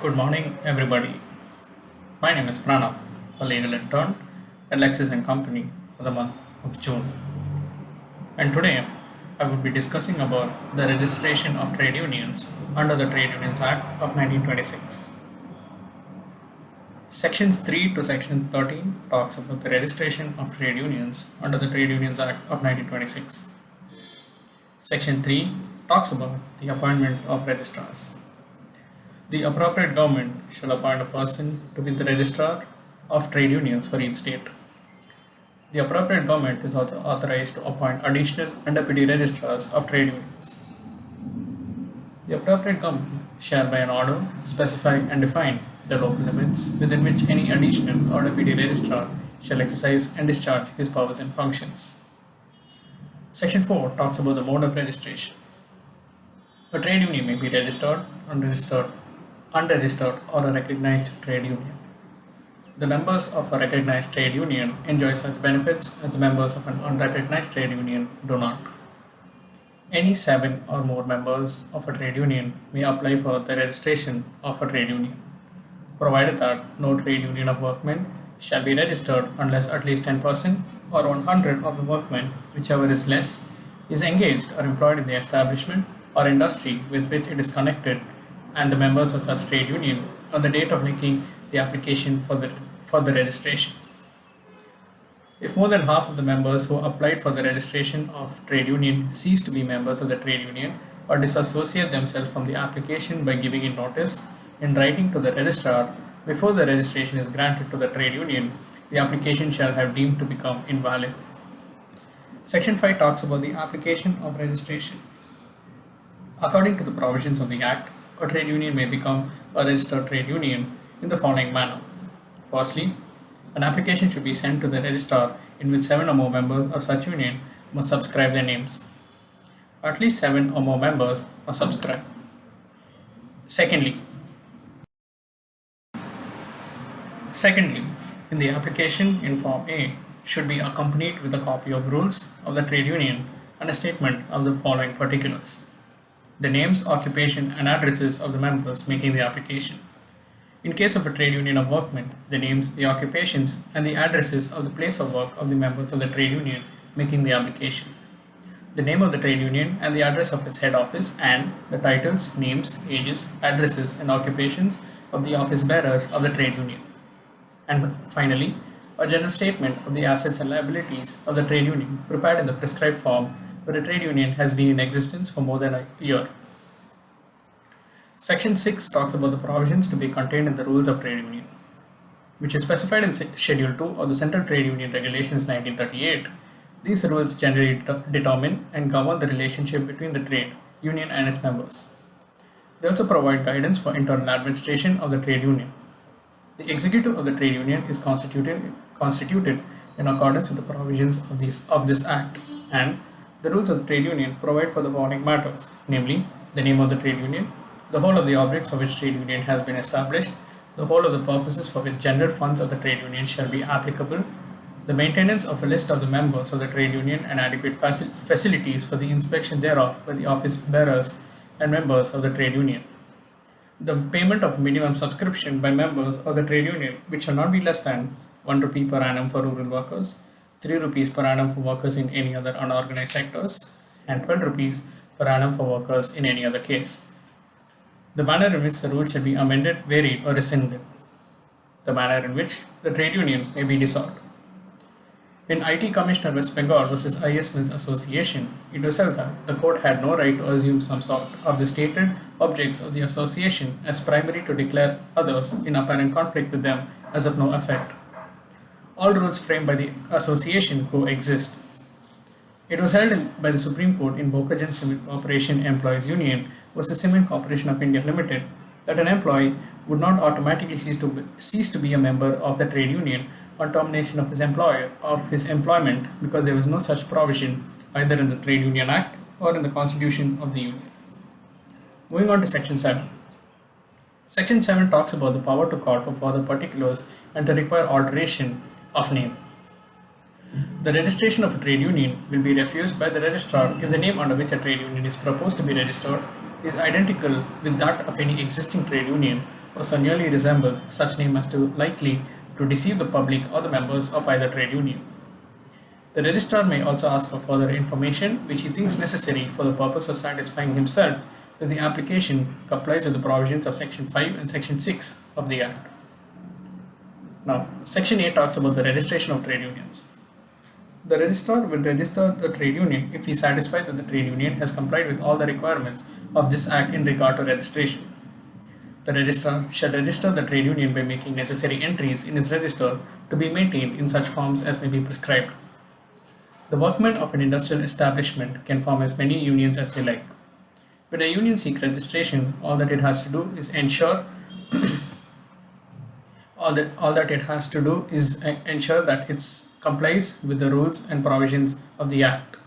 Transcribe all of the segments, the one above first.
Good morning, everybody. My name is Pranav, a legal intern at Lexis and Company for the month of June. And today, I will be discussing about the registration of trade unions under the Trade Unions Act of 1926. Sections 3 to Section 13 talks about the registration of trade unions under the Trade Unions Act of 1926. Section 3 talks about the appointment of registrars. The appropriate government shall appoint a person to be the registrar of trade unions for each state. The appropriate government is also authorized to appoint additional and deputy registrars of trade unions. The appropriate government shall by an order specify and define the local limits within which any additional or deputy registrar shall exercise and discharge his powers and functions. Section 4 talks about the mode of registration. A trade union may be registered, unregistered, or a recognized trade union. The members of a recognized trade union enjoy such benefits as members of an unrecognized trade union do not. Any 7 or more members of a trade union may apply for the registration of a trade union, provided that no trade union of workmen shall be registered unless at least 10% or 100 of the workmen, whichever is less, is engaged or employed in the establishment or industry with which it is connected, and the members of such trade union on the date of making the application for the registration. If more than half of the members who applied for the registration of trade union cease to be members of the trade union or disassociate themselves from the application by giving in notice in writing to the registrar before the registration is granted to the trade union, the application shall have deemed to become invalid. Section 5 talks about the application of registration. According to the provisions of the Act, a trade union may become a registered trade union in the following manner. Firstly, an application should be sent to the registrar in which 7 or more members of such union must subscribe their names. At least 7 or more members must subscribe. Secondly, in the application in Form A should be accompanied with a copy of rules of the trade union and a statement of the following particulars: the names, occupation, and addresses of the members making the application. In case of a trade union of workmen, the names, the occupations, and the addresses of the place of work of the members of the trade union making the application. The name of the trade union and the address of its head office, and the titles, names, ages, addresses, and occupations of the office bearers of the trade union. And finally, a general statement of the assets and liabilities of the trade union prepared in the prescribed form where a trade union has been in existence for more than a year. Section 6 talks about the provisions to be contained in the rules of trade union, which is specified in Schedule 2 of the Central Trade Union Regulations 1938. These rules generally determine and govern the relationship between the trade union and its members. They also provide guidance for internal administration of the trade union. The executive of the trade union is constituted in accordance with the provisions of this Act, and the rules of the trade union provide for the following matters, namely, the name of the trade union, the whole of the objects for which trade union has been established, the whole of the purposes for which general funds of the trade union shall be applicable, the maintenance of a list of the members of the trade union and adequate facilities for the inspection thereof by the office bearers and members of the trade union, the payment of minimum subscription by members of the trade union, which shall not be less than 1 rupee per annum for rural workers, 3 rupees per annum for workers in any other unorganized sectors, and 12 rupees per annum for workers in any other case. The manner in which the rule shall be amended, varied, or rescinded. The manner in which the trade union may be dissolved. In IT Commissioner West Bengal versus IS Mills Association, it was held that the court had no right to assume some sort of the stated objects of the association as primary to declare others in apparent conflict with them as of no effect. All rules framed by the association coexist. It was held by the Supreme Court in Bokajan Cement Corporation Employees Union versus Cement Corporation of India Limited that an employee would not automatically cease to be a member of the trade union on termination of his employment because there was no such provision either in the Trade Union Act or in the Constitution of the Union. Moving on to Section 7. Section 7 talks about the power to call for further particulars and to require alteration of name. The registration of a trade union will be refused by the registrar if the name under which a trade union is proposed to be registered is identical with that of any existing trade union or so nearly resembles such name as to likely to deceive the public or the members of either trade union. The registrar may also ask for further information which he thinks necessary for the purpose of satisfying himself that the application complies with the provisions of Section 5 and Section 6 of the Act. Now, Section 8 talks about the registration of trade unions. The registrar will register the trade union if he is satisfied that the trade union has complied with all the requirements of this Act in regard to registration. The registrar shall register the trade union by making necessary entries in its register to be maintained in such forms as may be prescribed. The workmen of an industrial establishment can form as many unions as they like. When a union seeks registration, all that it has to do is ensure that it complies with the rules and provisions of the Act.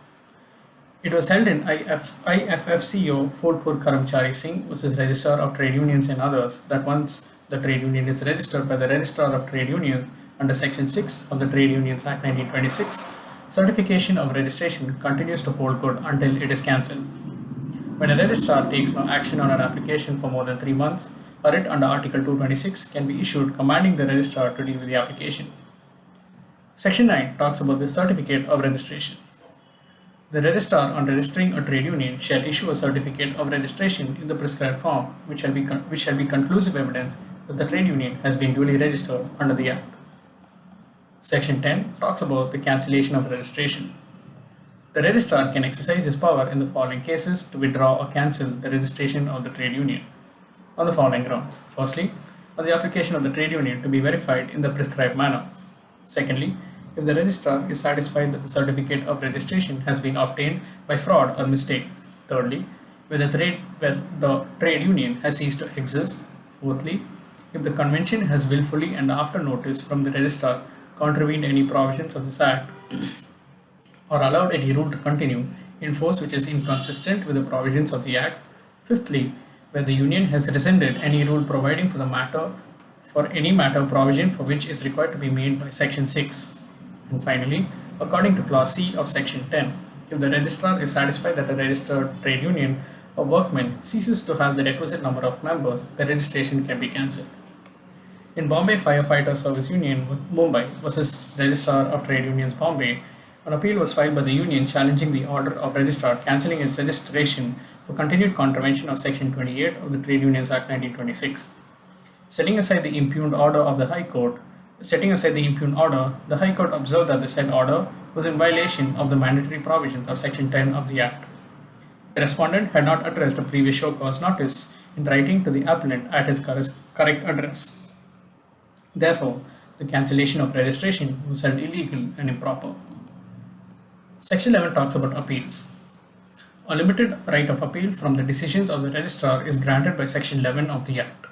It was held in IFFCO Phulpur Karamchari Singh versus Registrar of Trade Unions and others that once the trade union is registered by the Registrar of Trade Unions under Section 6 of the Trade Unions Act 1926, certification of registration continues to hold good until it is cancelled. When a registrar takes no action on an application for more than 3 months, a writ under Article 226 can be issued commanding the registrar to deal with the application. Section 9 talks about the certificate of registration. The registrar, on registering a trade union, shall issue a certificate of registration in the prescribed form, which shall be conclusive evidence that the trade union has been duly registered under the Act. Section 10 talks about the cancellation of registration. The registrar can exercise his power in the following cases to withdraw or cancel the registration of the trade union on the following grounds. Firstly, on the application of the trade union to be verified in the prescribed manner. Secondly, if the registrar is satisfied that the certificate of registration has been obtained by fraud or mistake. Thirdly, where the trade union has ceased to exist. Fourthly, if the convention has willfully and after notice from the registrar contravened any provisions of this Act or allowed any rule to continue in force which is inconsistent with the provisions of the Act. Fifthly, where the union has rescinded any rule providing for any matter provision for which is required to be made by Section 6. And finally, according to Clause C of Section 10, if the registrar is satisfied that a registered trade union or workman ceases to have the requisite number of members, the registration can be cancelled. In Bombay Firefighter Service Union, Mumbai versus Registrar of Trade Unions, Bombay, an appeal was filed by the union challenging the order of registrar cancelling its registration for continued contravention of Section 28 of the Trade Unions Act 1926. Setting aside the impugned order, the High Court observed that the said order was in violation of the mandatory provisions of Section 10 of the Act. The respondent had not addressed a previous show cause notice in writing to the appellant at its correct address. Therefore, the cancellation of registration was held illegal and improper. Section 11 talks about appeals. A limited right of appeal from the decisions of the registrar is granted by Section 11 of the Act.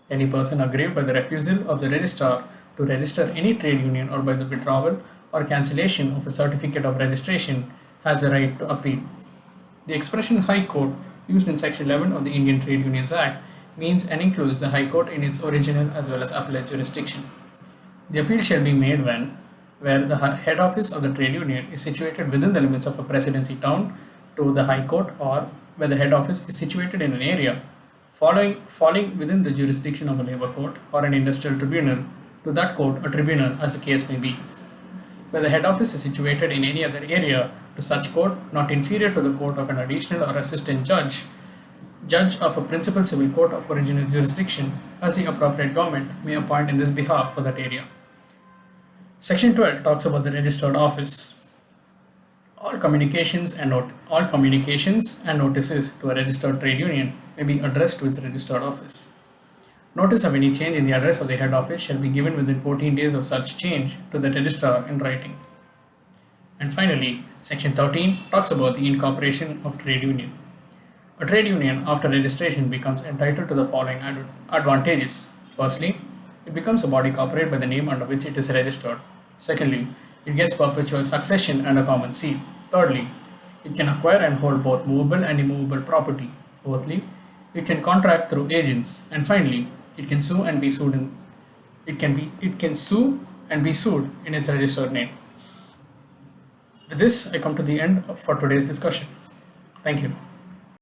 Any person aggrieved by the refusal of the registrar to register any trade union or by the withdrawal or cancellation of a certificate of registration has the right to appeal. The expression High Court used in Section 11 of the Indian Trade Unions Act means and includes the High Court in its original as well as appellate jurisdiction. The appeal shall be made where the head office of the trade union is situated within the limits of a presidency town to the High Court, or where the head office is situated in an area falling within the jurisdiction of a labor court or an industrial tribunal to that court or tribunal as the case may be. Where the head office is situated in any other area to such court not inferior to the court of an additional or assistant judge of a principal civil court of original jurisdiction as the appropriate government may appoint in this behalf for that area. Section 12 talks about the registered office. All communications and notices to a registered trade union may be addressed to its registered office. Notice of any change in the address of the head office shall be given within 14 days of such change to the registrar in writing. And finally, Section 13 talks about the incorporation of trade union. A trade union after registration becomes entitled to the following advantages. Firstly, it becomes a body corporate by the name under which it is registered. Secondly, it gets perpetual succession and a common seat. Thirdly, it can acquire and hold both movable and immovable property. Fourthly, it can contract through agents. And finally, it can sue and be sued in its registered name. With this, I come to the end for today's discussion. Thank you.